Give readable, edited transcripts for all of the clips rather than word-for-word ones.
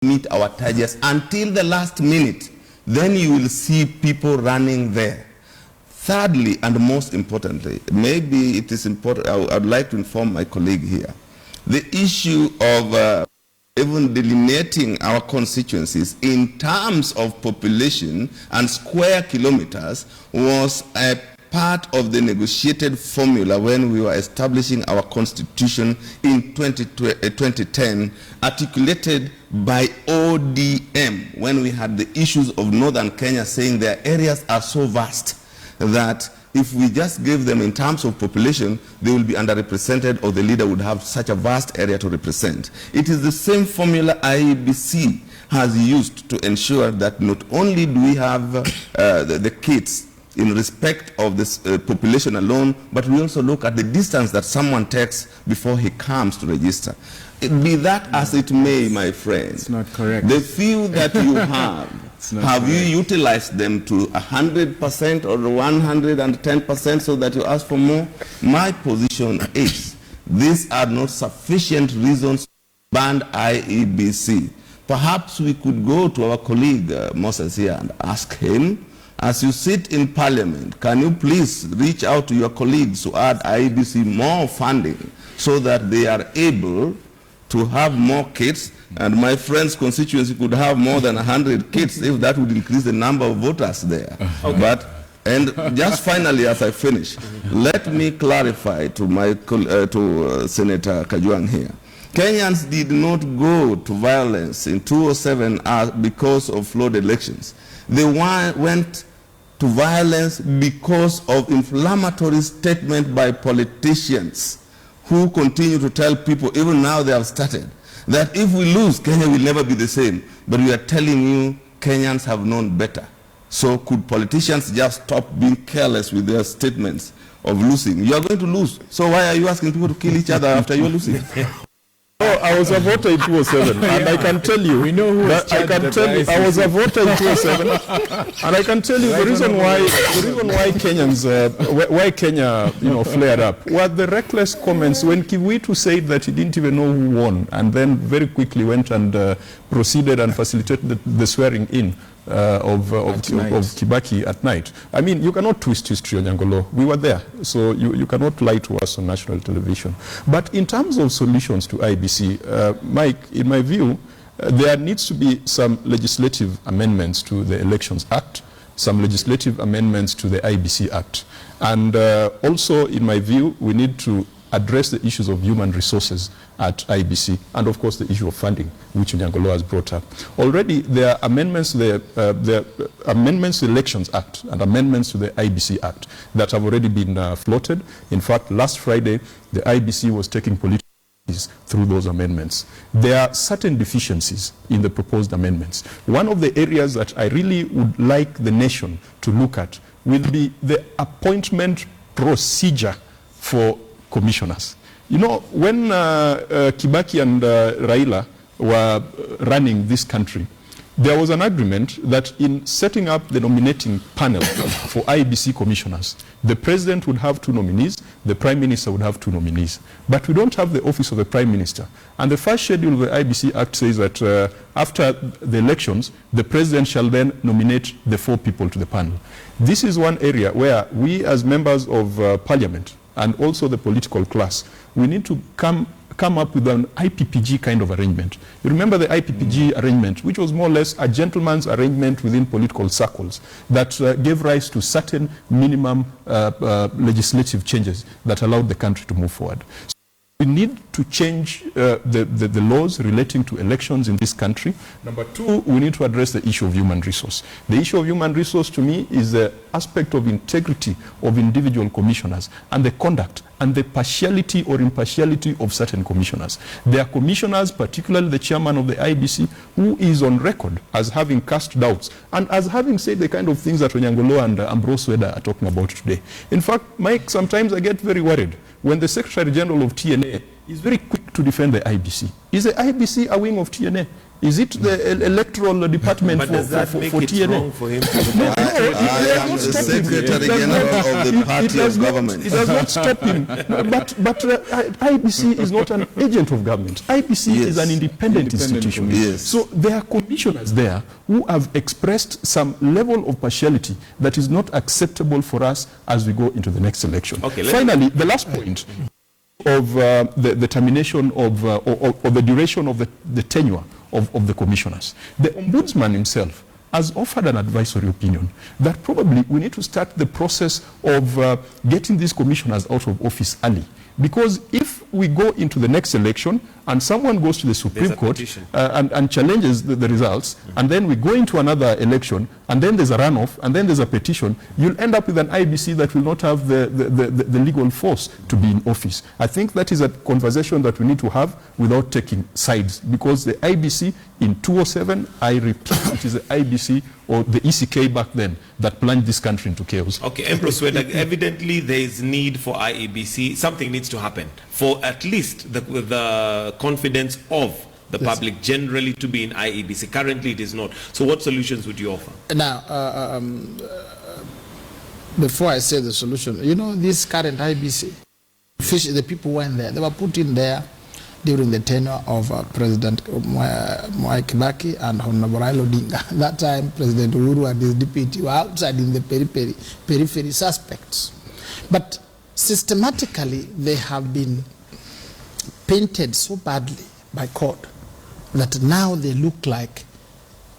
meet our targets until the last minute, then you will see people running there. Thirdly, and most importantly, maybe it is important, I would like to inform my colleague here, the issue of even delineating our constituencies in terms of population and square kilometers was a part of the negotiated formula when we were establishing our constitution in 2010, articulated by ODM, when we had the issues of northern Kenya saying their areas are so vast that if we just give them in terms of population, they will be underrepresented, or the leader would have such a vast area to represent. It is the same formula IEBC has used to ensure that not only do we have the kids in respect of this population alone, but we also look at the distance that someone takes before he comes to register. Be that as it may, my friend, it's not correct. The few that you have you utilized them to 100% or 110% so that you ask for more? My position is these are not sufficient reasons to ban IEBC. Perhaps we could go to our colleague Moses here and ask him, as you sit in Parliament, can you please reach out to your colleagues to add IEBC more funding so that they are able to have more kids, and my friend's constituency could have more than 100 kids if that would increase the number of voters there. Okay. And just finally, as I finish, let me clarify to my Senator Kajwang here. Kenyans did not go to violence in 2007 because of flawed elections. They went to violence because of inflammatory statement by politicians who continue to tell people, even now they have started, that if we lose, Kenya will never be the same. But we are telling you, Kenyans have known better. So could politicians just stop being careless with their statements of losing? You are going to lose. So why are you asking people to kill each other after you are losing? Oh, I was a voter in 2007, and I can tell you, we know who I was a voter in 2007, and I can tell you the reason why Kenyans, why Kenya, flared up were the reckless comments when Kiwitu said that he didn't even know who won, and then very quickly went and proceeded and facilitated the swearing in of Kibaki at night. I mean, you cannot twist history, Onyangolo. We were there, so you cannot lie to us on national television. But in terms of solutions to IEBC, Mike, in my view, there needs to be some legislative amendments to the Elections Act, some legislative amendments to the IEBC Act. And also, in my view, we need to address the issues of human resources at IEBC, and of course the issue of funding, which Onyangolo has brought up. Already there are amendments to the Elections Act and amendments to the IEBC Act that have already been floated. In fact, last Friday, the IEBC was taking political through those amendments. There are certain deficiencies in the proposed amendments. One of the areas that I really would like the nation to look at will be the appointment procedure for commissioners. You know, when Kibaki and Raila were running this country, there was an agreement that in setting up the nominating panel for IEBC commissioners, the president would have 2 nominees, the prime minister would have 2 nominees. But we don't have the office of the prime minister. And the first schedule of the IEBC Act says that after the elections, the president shall then nominate the 4 people to the panel. This is one area where we as members of parliament and also the political class, we need to come up with an IPPG kind of arrangement. You remember the IPPG arrangement, which was more or less a gentleman's arrangement within political circles that gave rise to certain minimum legislative changes that allowed the country to move forward. So we need to change the laws relating to elections in this country. Number 2, we need to address the issue of human resource. The issue of human resource, to me, is the aspect of integrity of individual commissioners and the conduct and the partiality or impartiality of certain commissioners. There are commissioners, particularly the chairman of the IEBC, who is on record as having cast doubts and as having said the kind of things that Onyangolo and Ambrose Weda are talking about today. In fact, Mike, sometimes I get very worried when the Secretary General of TNA is very quick to defend the IEBC. Is the IEBC a wing of TNA? Is it the electoral department but does that for make it TNA? wrong for him to I am the Secretary General of the party of government. It does not stop him. But IEBC is not an agent of government. IEBC is an independent institution. Yes. So there are commissioners there who have expressed some level of partiality that is not acceptable for us as we go into the next election. Okay, finally, the last point of the termination of the duration of the tenure of the commissioners. The Ombudsman himself has offered an advisory opinion that probably we need to start the process of getting these commissioners out of office early. Because if we go into the next election and someone goes to the Supreme Court and challenges the results, and then we go into another election, and then there's a runoff, and then there's a petition, you'll end up with an IEBC that will not have the legal force to be in office. I think that is a conversation that we need to have without taking sides, because the IEBC in 2007, I repeat, it is the IEBC or the ECK back then that plunged this country into chaos. Okay, Empress Weda, evidently there is need for IEBC. Something needs to happen for at least the confidence of the public generally to be in IEBC. Currently it is not. So what solutions would you offer? Now, before I say the solution, you know, this current IEBC, the people went there, they were put in there during the tenure of President Mwai Kibaki and Honorable Raila Odinga. That time, President Uhuru and his deputy were outside in the periphery suspects. But systematically, they have been painted so badly by court that now they look like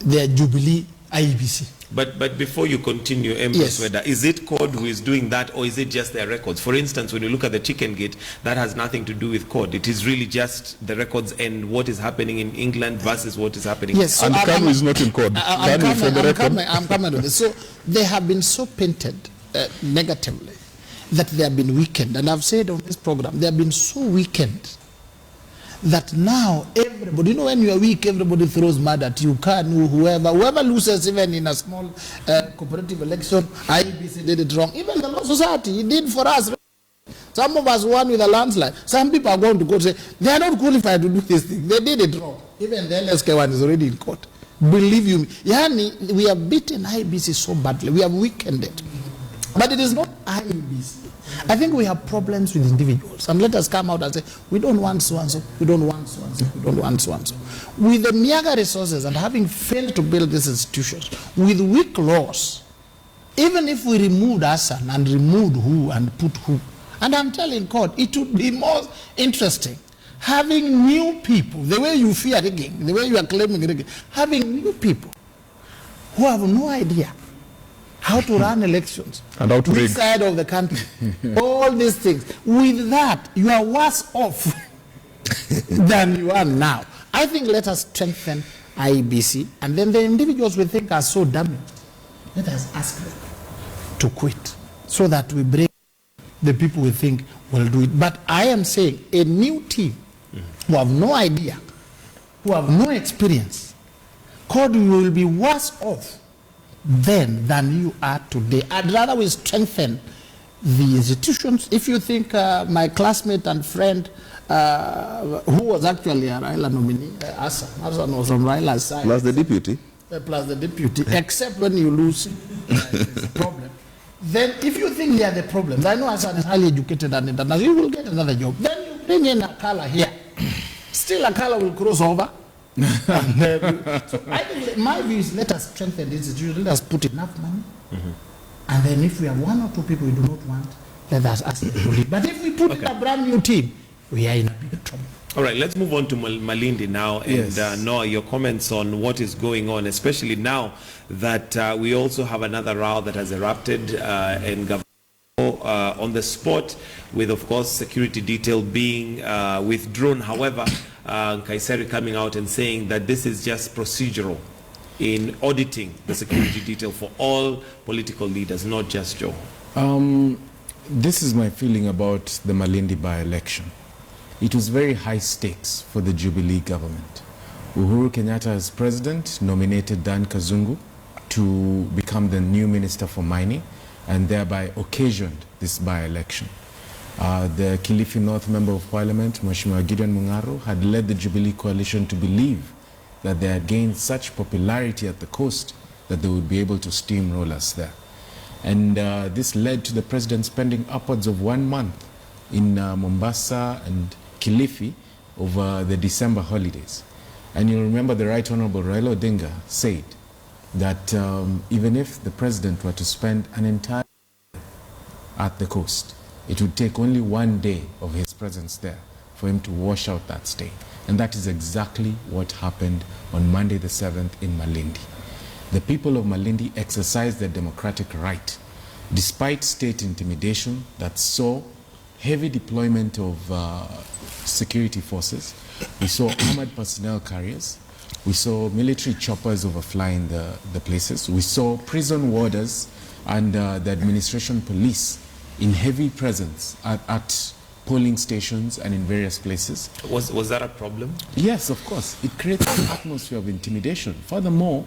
they are Jubilee IEBC. But before you continue, Empress Weda, is it CORD who is doing that, or is it just their records? For instance, when you look at the Chicken Gate, that has nothing to do with CORD. It is really just the records and what is happening in England versus what is happening. Yes, so and Kanu is not in CORD. I'm coming to this. So they have been so painted negatively that they have been weakened. And I've said on this program, they have been so weakened that now everybody, you know, when you are weak, everybody throws mud at you. Whoever loses, even in a small cooperative election, IEBC did it wrong. Even the Law Society, it did for us. Some of us won with a landslide. Some people are going to court and say, they are not qualified to do this thing. They did it wrong. Even the LSK one is already in court. Believe you me. Yani, we have beaten IEBC so badly. We have weakened it. But it is not IEBC. I think we have problems with individuals, and let us come out and say, we don't want so-and-so, we don't want so-and-so, we don't want so-and-so. With the meager resources and having failed to build these institutions, with weak laws, even if we removed Hassan and removed who and put who, and I'm telling God, it would be more interesting having new people, the way you fear rigging, the way you are claiming rigging, having new people who have no idea how to run elections, and how to rig. Which side of the country, all these things. With that, you are worse off than you are now. I think let us strengthen IEBC, and then the individuals we think are so damaged, let us ask them to quit, so that we bring the people we think will do it. But I am saying a new team who have no idea, who have no experience, CORD will be worse off then than you are today. I'd rather we strengthen the institutions. If you think my classmate and friend who was actually a Raila nominee, Hassan was from Raila's side. Plus the deputy. Plus the deputy, except when you lose it's a problem. Then if you think they are the problems, I know Hassan is highly educated and international, you will get another job. Then you bring in Akala here. Still Akala will cross over. So I think my view is let us strengthen the institution, let us put enough money, and then if we have one or two people we do not want, let us ask them to leave. But if we put in a brand new team, we are in a big trouble. All right, let's move on to Malindi now. And Noah, your comments on what is going on, especially now that we also have another row that has erupted in government. On the spot, with of course security detail being withdrawn. However, Kaiseri coming out and saying that this is just procedural in auditing the security detail for all political leaders, not just Joe. This is my feeling about the Malindi by-election. It was very high stakes for the Jubilee government. Uhuru Kenyatta as president nominated Dan Kazungu to become the new minister for mining, and thereby occasioned this by-election. The Kilifi North Member of Parliament, Mheshimiwa Gideon Mung'aro, had led the Jubilee coalition to believe that they had gained such popularity at the coast that they would be able to steamroll us there. And this led to the president spending upwards of 1 month in Mombasa and Kilifi over the December holidays. And you'll remember the Right Honorable Raila Odinga said that even if the president were to spend an entire day at the coast, it would take only 1 day of his presence there for him to wash out that stain. And that is exactly what happened on Monday the 7th in Malindi. The people of Malindi exercised their democratic right, despite state intimidation that saw heavy deployment of security forces. We saw armored personnel carriers. We saw military choppers overflying the places. We saw prison warders and the administration police in heavy presence at polling stations and in various places. Was that a problem? Yes, of course. It creates an atmosphere of intimidation. Furthermore,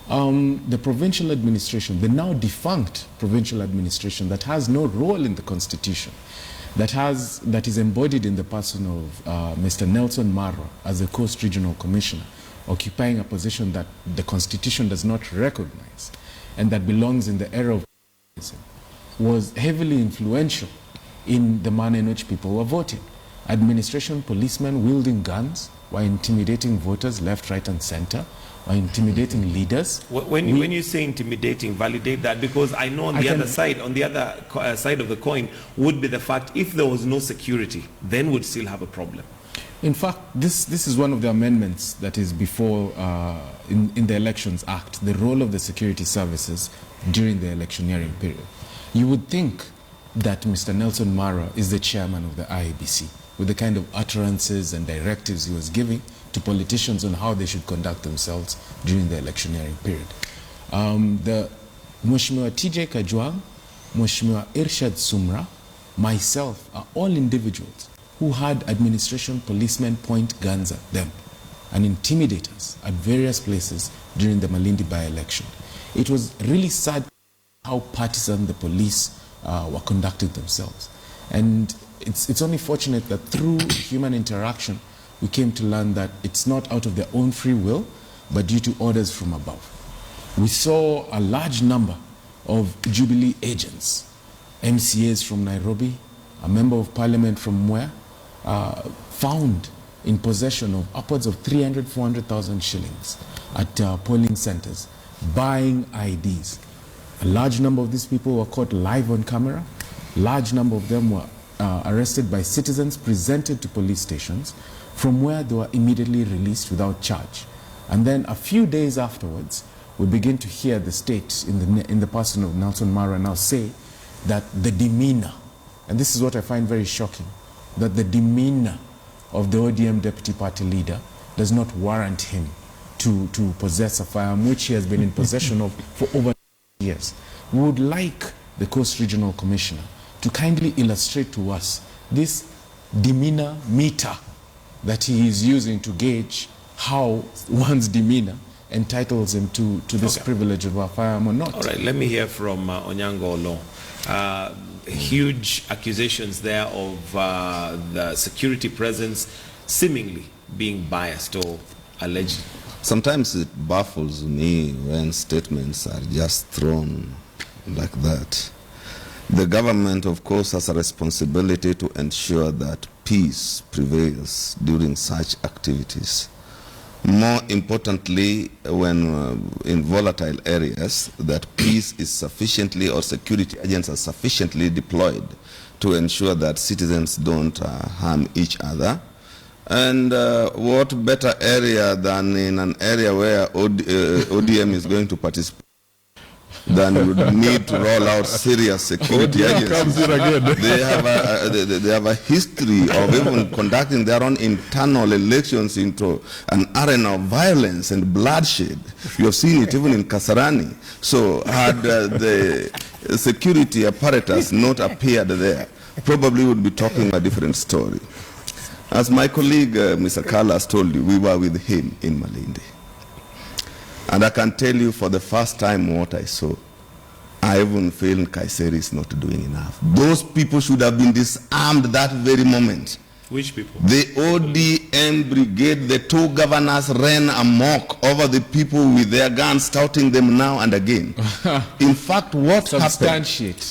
the provincial administration, the now defunct provincial administration that has no role in the constitution, that is embodied in the person of Mr. Nelson Marwa as the Coast Regional Commissioner, occupying a position that the constitution does not recognize and that belongs in the era of was heavily influential in the manner in which people were voting. Administration policemen wielding guns were intimidating voters left, right, and center, were intimidating leaders. When you say intimidating, validate that, because I know on the other side of the coin would be the fact if there was no security, then we'd still have a problem. In fact, this is one of the amendments that is before in the Elections Act, the role of the security services during the electioneering period. You would think that Mr. Nelson Marwa is the chairman of the IEBC, with the kind of utterances and directives he was giving to politicians on how they should conduct themselves during the electioneering period. The Mheshimiwa TJ Kajwang, Mheshimiwa Irshad Sumra, myself are all individuals who had administration policemen point guns at them and intimidate us at various places during the Malindi by-election. It was really sad how partisan the police were conducting themselves. And it's only fortunate that through human interaction, we came to learn that it's not out of their own free will, but due to orders from above. We saw a large number of Jubilee agents, MCAs from Nairobi, a member of parliament from Mwea, found in possession of upwards of 300, 400,000 shillings at polling centers, buying IDs. A large number of these people were caught live on camera. Large number of them were arrested by citizens, presented to police stations, from where they were immediately released without charge. And then a few days afterwards, we begin to hear the state, in the person of Nelson Marwa, now say that the demeanor, and this is what I find very shocking, that the demeanor of the ODM deputy party leader does not warrant him to possess a firearm, which he has been in possession of for over years. We would like the Coast Regional Commissioner to kindly illustrate to us this demeanor meter that he is using to gauge how one's demeanor entitles him to this privilege of a firearm or not. All right, let me hear from Onyango Olo. Huge accusations there of the security presence seemingly being biased or alleged. Sometimes it baffles me when statements are just thrown like that. The government, of course, has a responsibility to ensure that peace prevails during such activities. More importantly, when in volatile areas, that peace is sufficiently, or security agents are sufficiently deployed to ensure that citizens don't harm each other. And what better area than in an area where ODM is going to participate than would need to roll out serious security agencies. They have a history of even conducting their own internal elections into an arena of violence and bloodshed. You have seen it even in Kasarani. So had the security apparatus not appeared there, probably would be talking a different story. As my colleague Mr. Carlos told you, we were with him in Malindi. And I can tell you for the first time what I saw. I even feel Kaiseri is not doing enough. Those people should have been disarmed that very moment Which people? The ODM brigade, the two governors ran amok over the people with their guns, touting them now and again. In fact, what happened? Substantiate.